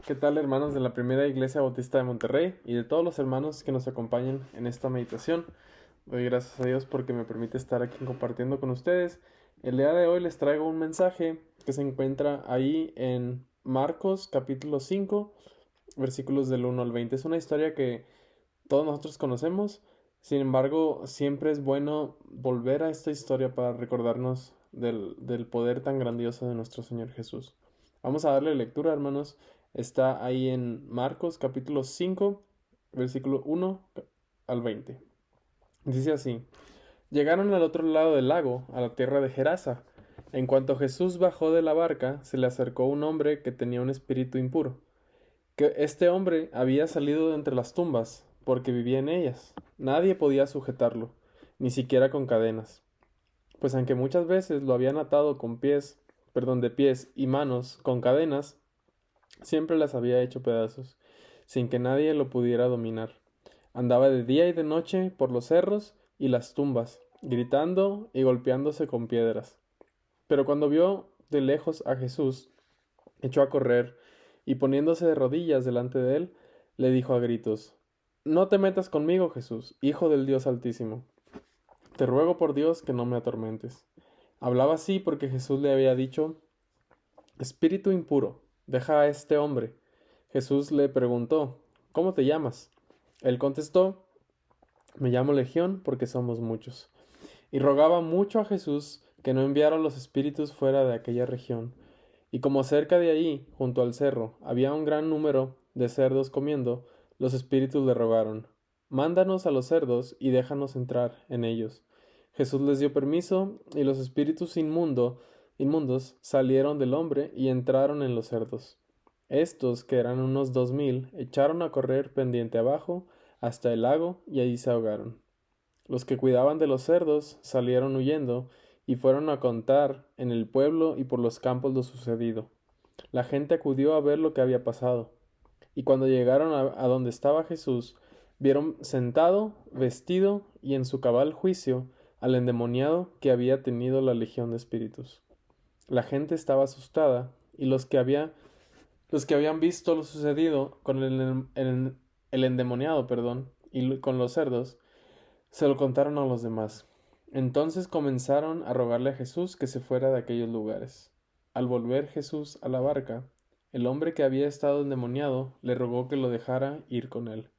¿Qué tal, hermanos de la Primera Iglesia Bautista de Monterrey y de todos los hermanos que nos acompañan en esta meditación? Doy gracias a Dios porque me permite estar aquí compartiendo con ustedes. El día de hoy les traigo un mensaje que se encuentra ahí en Marcos capítulo 5, versículos del 1 al 20. Es una historia que todos nosotros conocemos, sin embargo, siempre es bueno volver a esta historia para recordarnos del poder tan grandioso de nuestro Señor Jesús. Vamos a darle lectura, hermanos. Está ahí en Marcos capítulo 5, versículo 1 al 20. Dice así: Llegaron al otro lado del lago, a la tierra de Gerasa. En cuanto Jesús bajó de la barca, se le acercó un hombre que tenía un espíritu impuro, que este hombre había salido de entre las tumbas, porque vivía en ellas. Nadie podía sujetarlo, ni siquiera con cadenas, pues aunque muchas veces lo habían atado de pies y manos con cadenas, siempre las había hecho pedazos, sin que nadie lo pudiera dominar. Andaba de día y de noche por los cerros y las tumbas, gritando y golpeándose con piedras. Pero cuando vio de lejos a Jesús, echó a correr, y poniéndose de rodillas delante de él, le dijo a gritos: No te metas conmigo, Jesús, Hijo del Dios Altísimo. Te ruego por Dios que no me atormentes. Hablaba así porque Jesús le había dicho: Espíritu impuro, deja a este hombre. Jesús le preguntó: ¿Cómo te llamas? Él contestó: Me llamo Legión porque somos muchos. Y rogaba mucho a Jesús que no enviara los espíritus fuera de aquella región. Y como cerca de allí, junto al cerro, había un gran número de cerdos comiendo, los espíritus le rogaron: Mándanos a los cerdos y déjanos entrar en ellos. Jesús les dio permiso, y los espíritus inmundos salieron del hombre y entraron en los cerdos. Estos, que eran unos 2000, echaron a correr pendiente abajo hasta el lago y allí se ahogaron. Los que cuidaban de los cerdos salieron huyendo y fueron a contar en el pueblo y por los campos lo sucedido. La gente acudió a ver lo que había pasado, y cuando llegaron a donde estaba Jesús, vieron sentado, vestido y en su cabal juicio al endemoniado que había tenido la legión de espíritus. La gente estaba asustada, y los que habían visto lo sucedido con el endemoniado, y con los cerdos, se lo contaron a los demás. Entonces comenzaron a rogarle a Jesús que se fuera de aquellos lugares. Al volver Jesús a la barca, el hombre que había estado endemoniado le rogó que lo dejara ir con él.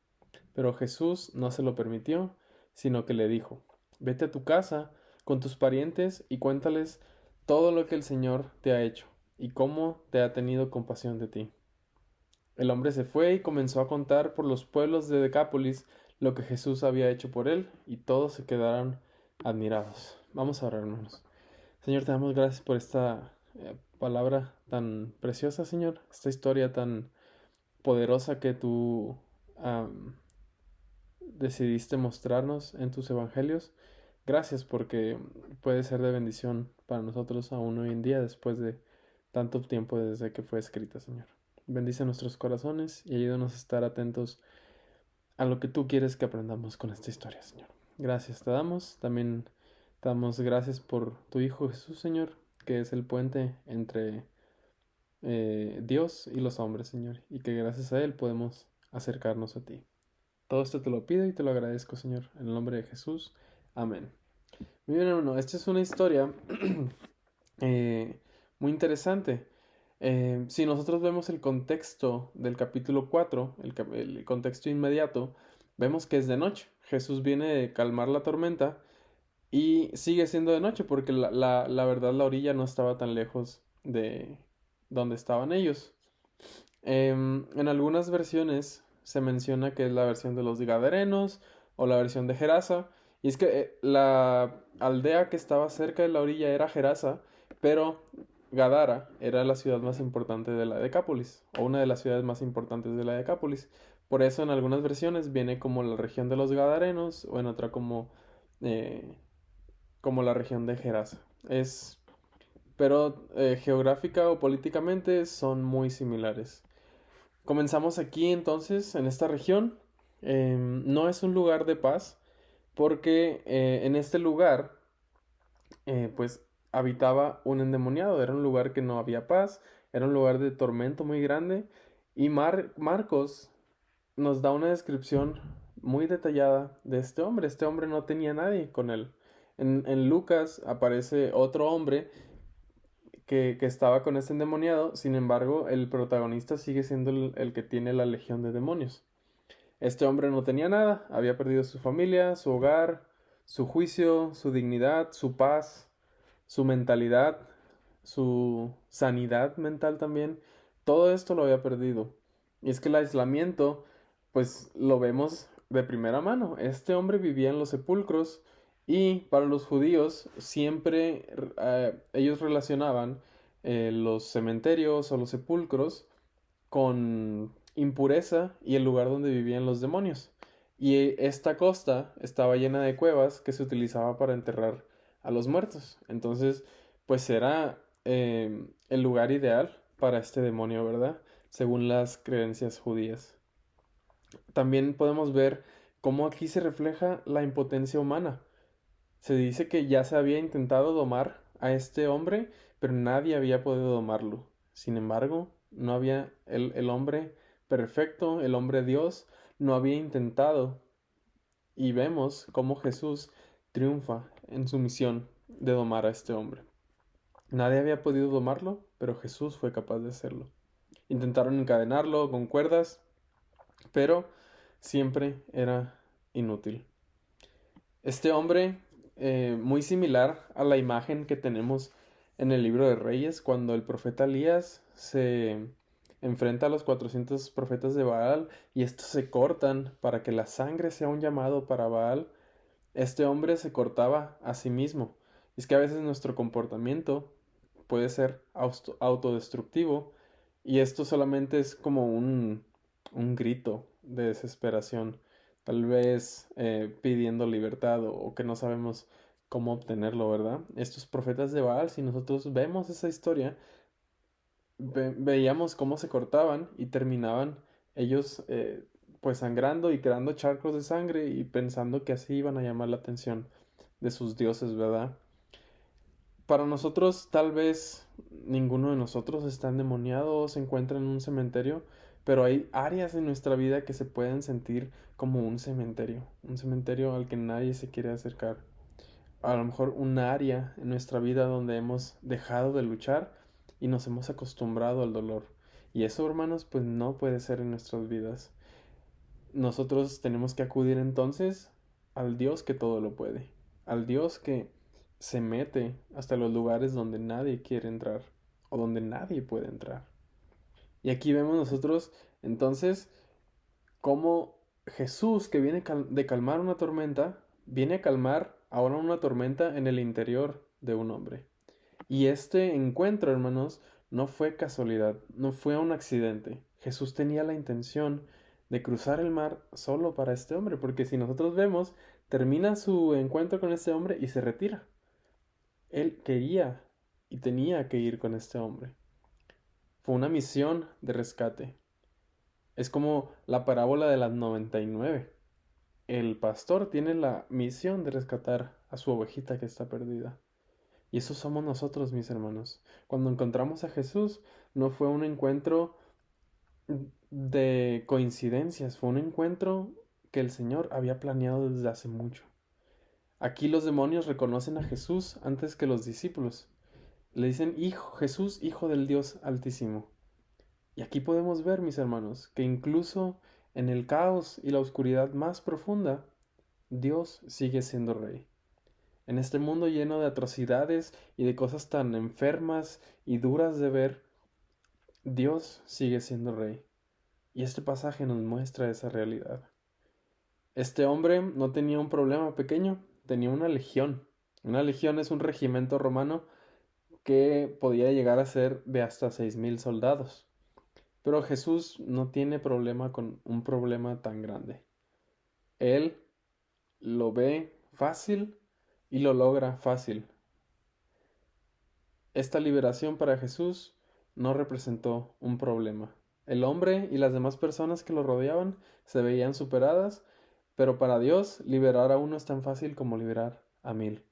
Pero Jesús no se lo permitió, sino que le dijo: Vete a tu casa con tus parientes y cuéntales todo lo que el Señor te ha hecho y cómo te ha tenido compasión de ti. El hombre se fue y comenzó a contar por los pueblos de Decápolis lo que Jesús había hecho por él, y todos se quedaron admirados. Vamos a orar, hermanos. Señor, te damos gracias por esta palabra tan preciosa, Señor, esta historia tan poderosa que tú decidiste mostrarnos en tus evangelios. Gracias porque puede ser de bendición para nosotros aún hoy en día, después de tanto tiempo desde que fue escrita, Señor. Bendice nuestros corazones y ayúdanos a estar atentos a lo que tú quieres que aprendamos con esta historia, Señor. Gracias te damos. También te damos gracias por tu Hijo Jesús, Señor, que es el puente entre Dios y los hombres, Señor, y que gracias a Él podemos acercarnos a ti. Todo esto te lo pido y te lo agradezco, Señor, en el nombre de Jesús. Amén. Muy bien, hermano, esta es una historia eh, muy interesante. Si nosotros vemos el contexto del capítulo 4, el contexto inmediato, vemos que es de noche. Jesús viene de calmar la tormenta y sigue siendo de noche porque la verdad la orilla no estaba tan lejos de donde estaban ellos. En algunas versiones se menciona que es la versión de los Gadarenos o la versión de Gerasa. Y es que la aldea que estaba cerca de la orilla era Gerasa, pero Gadara era la ciudad más importante de la Decápolis, o una de las ciudades más importantes de la Decápolis. Por eso en algunas versiones viene como la región de los Gadarenos, o en otra eh, como la región de Gerasa. Pero geográfica o políticamente son muy similares. Comenzamos aquí entonces, en esta región. No es un lugar de paz, porque en este lugar, pues, habitaba un endemoniado. Era un lugar que no había paz, era un lugar de tormento muy grande. Y Marcos nos da una descripción muy detallada de este hombre. Este hombre no tenía nadie con él. En Lucas aparece otro hombre que estaba con este endemoniado. Sin embargo, el protagonista sigue siendo el que tiene la legión de demonios. Este hombre no tenía nada, había perdido su familia, su hogar, su juicio, su dignidad, su paz, su mentalidad, su sanidad mental también. Todo esto lo había perdido. Y es que el aislamiento, pues lo vemos de primera mano. Este hombre vivía en los sepulcros y para los judíos siempre ellos relacionaban los cementerios o los sepulcros con impureza y el lugar donde vivían los demonios. Y esta costa estaba llena de cuevas que se utilizaba para enterrar a los muertos. Entonces, pues era el lugar ideal para este demonio, ¿verdad? Según las creencias judías. También podemos ver cómo aquí se refleja la impotencia humana. Se dice que ya se había intentado domar a este hombre, pero nadie había podido domarlo. Sin embargo, no había el hombre perfecto, el hombre Dios, no había intentado. Y vemos cómo Jesús triunfa en su misión de domar a este hombre. Nadie había podido domarlo, pero Jesús fue capaz de hacerlo. Intentaron encadenarlo con cuerdas, pero siempre era inútil. Este hombre, muy similar a la imagen que tenemos en el libro de Reyes, cuando el profeta Elías se enfrenta a los 400 profetas de Baal y estos se cortan para que la sangre sea un llamado para Baal. Este hombre se cortaba a sí mismo. Es que a veces nuestro comportamiento puede ser autodestructivo y esto solamente es como un grito de desesperación, tal vez pidiendo libertad o que no sabemos cómo obtenerlo, ¿verdad? Estos profetas de Baal, si nosotros vemos esa historia, veíamos cómo se cortaban y terminaban ellos pues sangrando y creando charcos de sangre y pensando que así iban a llamar la atención de sus dioses, ¿verdad? Para nosotros, tal vez ninguno de nosotros está endemoniado o se encuentra en un cementerio, pero hay áreas en nuestra vida que se pueden sentir como un cementerio al que nadie se quiere acercar. A lo mejor un área en nuestra vida donde hemos dejado de luchar y nos hemos acostumbrado al dolor. Y eso, hermanos, pues no puede ser en nuestras vidas. Nosotros tenemos que acudir entonces al Dios que todo lo puede, al Dios que se mete hasta los lugares donde nadie quiere entrar o donde nadie puede entrar. Y aquí vemos nosotros entonces cómo Jesús, que viene de calmar una tormenta, viene a calmar ahora una tormenta en el interior de un hombre. Y este encuentro, hermanos, no fue casualidad, no fue un accidente. Jesús tenía la intención de cruzar el mar solo para este hombre, porque si nosotros vemos, termina su encuentro con este hombre y se retira. Él quería y tenía que ir con este hombre. Fue una misión de rescate. Es como la parábola de las 99. El pastor tiene la misión de rescatar a su ovejita que está perdida. Y eso somos nosotros, mis hermanos. Cuando encontramos a Jesús, no fue un encuentro de coincidencias, fue un encuentro que el Señor había planeado desde hace mucho. Aquí los demonios reconocen a Jesús antes que los discípulos. Le dicen, Hijo, Jesús, Hijo del Dios Altísimo. Y aquí podemos ver, mis hermanos, que incluso en el caos y la oscuridad más profunda, Dios sigue siendo rey. En este mundo lleno de atrocidades y de cosas tan enfermas y duras de ver, Dios sigue siendo rey. Y este pasaje nos muestra esa realidad. Este hombre no tenía un problema pequeño, tenía una legión. Una legión es un regimiento romano que podía llegar a ser de hasta 6,000 soldados. Pero Jesús no tiene problema con un problema tan grande. Él lo ve fácil y lo logra fácil. Esta liberación para Jesús no representó un problema. El hombre y las demás personas que lo rodeaban se veían superadas, pero para Dios liberar a uno es tan fácil como liberar a 1,000.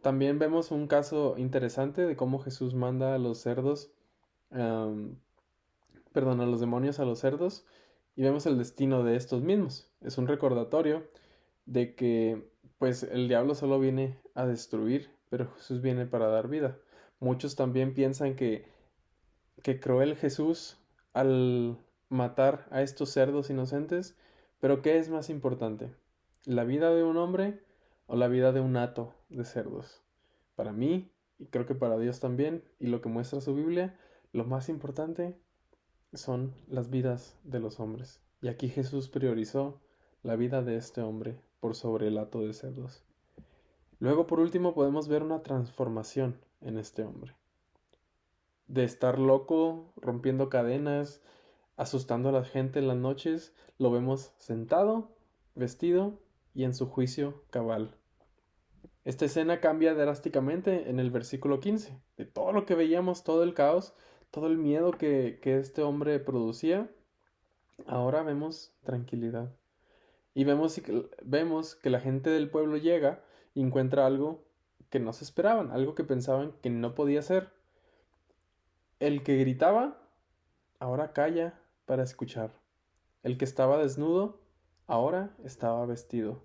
También vemos un caso interesante de cómo Jesús manda a los cerdos perdón, a los demonios, a los cerdos, y vemos el destino de estos mismos. Es un recordatorio de que pues el diablo solo viene a destruir, pero Jesús viene para dar vida. Muchos también piensan que cruel Jesús al matar a estos cerdos inocentes, pero ¿qué es más importante? ¿La vida de un hombre o la vida de un hato de cerdos? Para mí, y creo que para Dios también, y lo que muestra su Biblia, lo más importante son las vidas de los hombres. Y aquí Jesús priorizó la vida de este hombre por sobre el hato de cerdos. Luego, por último, podemos ver una transformación en este hombre. De estar loco, rompiendo cadenas, asustando a la gente en las noches, lo vemos sentado, vestido y en su juicio cabal. Esta escena cambia drásticamente en el versículo 15. De todo lo que veíamos, todo el caos, todo el miedo que este hombre producía, ahora vemos tranquilidad. Y vemos que la gente del pueblo llega y encuentra algo que no se esperaban, algo que pensaban que no podía ser. El que gritaba, ahora calla para escuchar. El que estaba desnudo, ahora estaba vestido.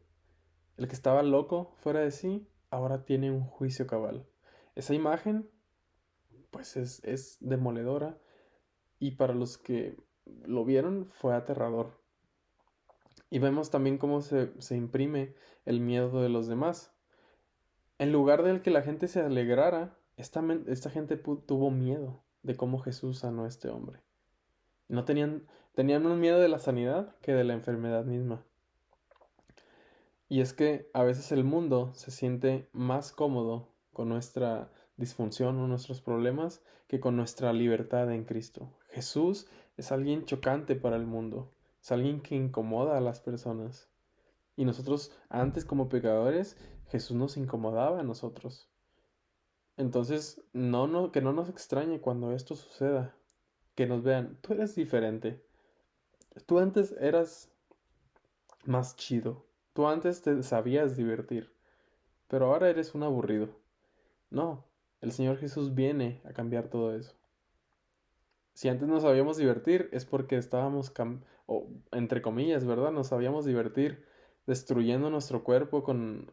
El que estaba loco, fuera de sí, ahora tiene un juicio cabal. Esa imagen, pues es demoledora y para los que lo vieron fue aterrador. Y vemos también cómo se imprime el miedo de los demás. En lugar de que la gente se alegrara, esta gente tuvo miedo de cómo Jesús sanó a este hombre. No tenían un miedo de la sanidad que de la enfermedad misma. Y es que a veces el mundo se siente más cómodo con nuestra disfunción o nuestros problemas que con nuestra libertad en Cristo. Jesús es alguien chocante para el mundo, es alguien que incomoda a las personas. Y nosotros antes como pecadores, Jesús nos incomodaba a nosotros. Entonces, que no nos extrañe cuando esto suceda, que nos vean, tú eres diferente. Tú antes eras más chido. Tú antes te sabías divertir, pero ahora eres un aburrido. No, el Señor Jesús viene a cambiar todo eso. Si antes nos sabíamos divertir es porque estábamos, o entre comillas, ¿verdad? Nos sabíamos divertir destruyendo nuestro cuerpo con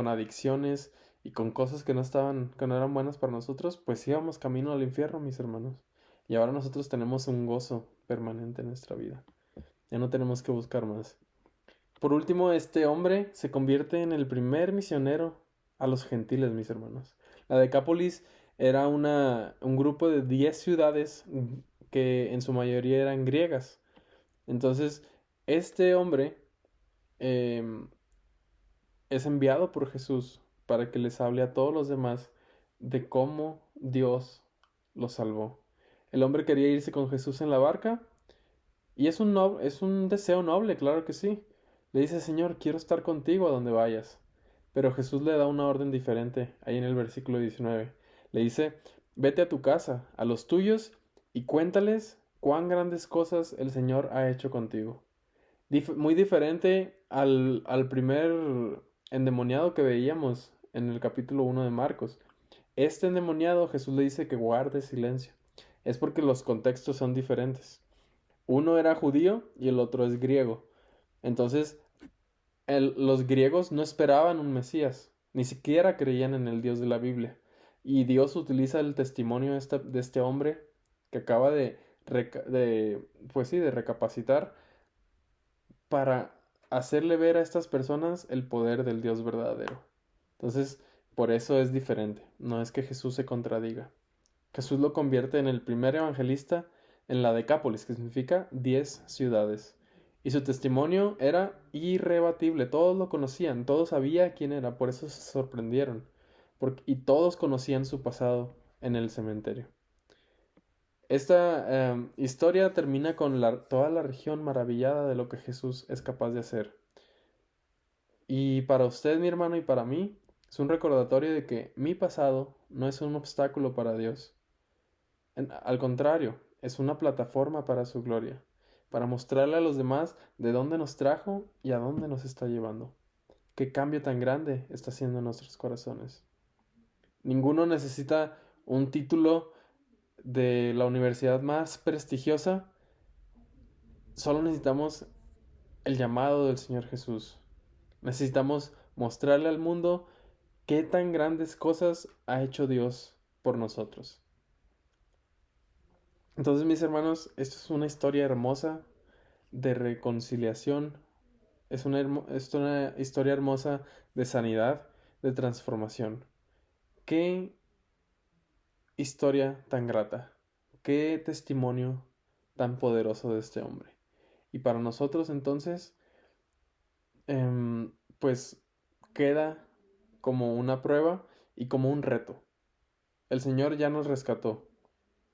adicciones y con cosas que no eran buenas para nosotros, pues íbamos camino al infierno, mis hermanos. Y ahora nosotros tenemos un gozo permanente en nuestra vida. Ya no tenemos que buscar más. Por último, este hombre se convierte en el primer misionero a los gentiles, mis hermanos. La Decápolis era un grupo de 10 ciudades que en su mayoría eran griegas. Entonces, este hombre em, es enviado por Jesús para que les hable a todos los demás de cómo Dios los salvó. El hombre quería irse con Jesús en la barca y es un deseo noble, claro que sí. Le dice, Señor, quiero estar contigo a donde vayas. Pero Jesús le da una orden diferente, ahí en el versículo 19. Le dice, vete a tu casa, a los tuyos, y cuéntales cuán grandes cosas el Señor ha hecho contigo. Muy diferente al primer endemoniado que veíamos en el capítulo 1 de Marcos. Este endemoniado Jesús le dice que guarde silencio. Es porque los contextos son diferentes. Uno era judío y el otro es griego. Entonces, los griegos no esperaban un Mesías, ni siquiera creían en el Dios de la Biblia. Y Dios utiliza el testimonio de este hombre que acaba pues sí, de recapacitar para hacerle ver a estas personas el poder del Dios verdadero. Entonces, por eso es diferente. No es que Jesús se contradiga. Jesús lo convierte en el primer evangelista en la Decápolis, que significa 10 ciudades. Y su testimonio era irrebatible. Todos lo conocían, todos sabían quién era, por eso se sorprendieron. Y todos conocían su pasado en el cementerio. Esta historia termina con toda la región maravillada de lo que Jesús es capaz de hacer. Y para usted, mi hermano, y para mí, es un recordatorio de que mi pasado no es un obstáculo para Dios. Al contrario, es una plataforma para su gloria, para mostrarle a los demás de dónde nos trajo y a dónde nos está llevando. Qué cambio tan grande está haciendo en nuestros corazones. Ninguno necesita un título de la universidad más prestigiosa, solo necesitamos el llamado del Señor Jesús. Necesitamos mostrarle al mundo qué tan grandes cosas ha hecho Dios por nosotros. Entonces, mis hermanos, esto es una historia hermosa de reconciliación. Es una historia hermosa de sanidad, de transformación. Qué historia tan grata. Qué testimonio tan poderoso de este hombre. Y para nosotros entonces, pues queda como una prueba y como un reto. El Señor ya nos rescató.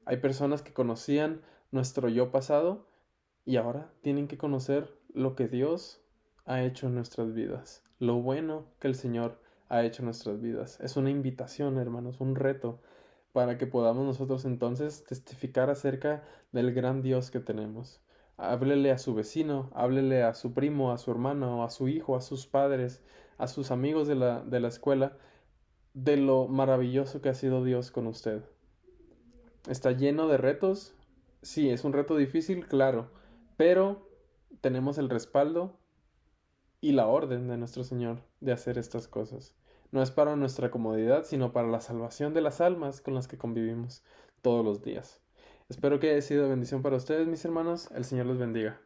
Hay personas que conocían nuestro yo pasado y ahora tienen que conocer lo que Dios ha hecho en nuestras vidas, lo bueno que el Señor ha hecho en nuestras vidas. Es una invitación, hermanos, un reto para que podamos nosotros entonces testificar acerca del gran Dios que tenemos. Háblele a su vecino, háblele a su primo, a su hermano, a su hijo, a sus padres, a sus amigos de la escuela, de lo maravilloso que ha sido Dios con usted. Está lleno de retos. Sí, es un reto difícil, claro, pero tenemos el respaldo y la orden de nuestro Señor de hacer estas cosas. No es para nuestra comodidad, sino para la salvación de las almas con las que convivimos todos los días. Espero que haya sido de bendición para ustedes, mis hermanos. El Señor los bendiga.